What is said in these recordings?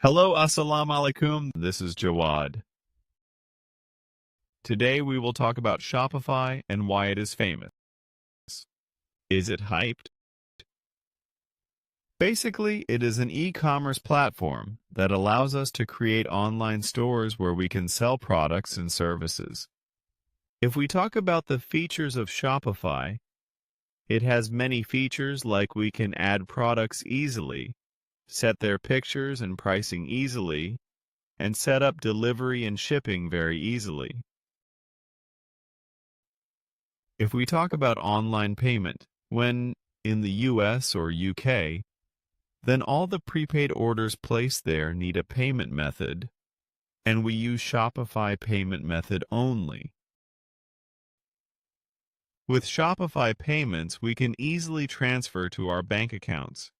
Hello, assalamu alaikum. This is Jawad. Today we will talk about Shopify and why it is famous. Is it hyped? Basically, it is an e-commerce platform that allows us to create online stores where we can sell products and services. If we talk about the features of Shopify, it has many features like we can add products easily, set their pictures and pricing easily, and set up delivery and shipping very easily. If we talk about online payment, when in the US or UK, then all the prepaid orders placed there need a payment method, and we use Shopify payment method only. With Shopify payments, we can easily transfer to our bank accounts.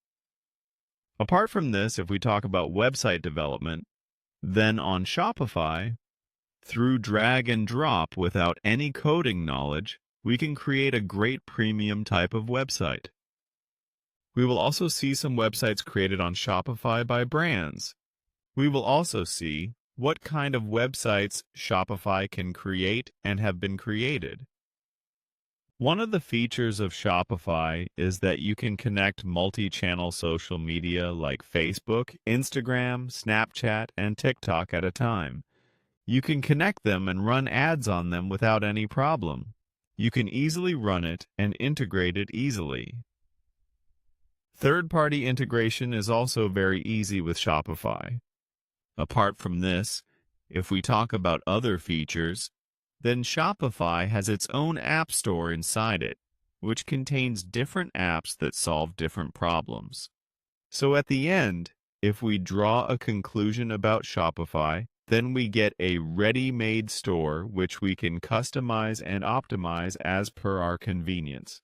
Apart from this, if we talk about website development, then on Shopify, through drag and drop without any coding knowledge, we can create a great premium type of website. We will also see some websites created on Shopify by brands. We will also see what kind of websites Shopify can create and have been created. One of the features of Shopify is that you can connect multi-channel social media like Facebook, Instagram, Snapchat, and TikTok at a time. You can connect them and run ads on them without any problem. You can easily run it and integrate it easily. Third-party integration is also very easy with Shopify. Apart from this, if we talk about other features, then Shopify has its own app store inside it, which contains different apps that solve different problems. So at the end, if we draw a conclusion about Shopify, then we get a ready-made store which we can customize and optimize as per our convenience.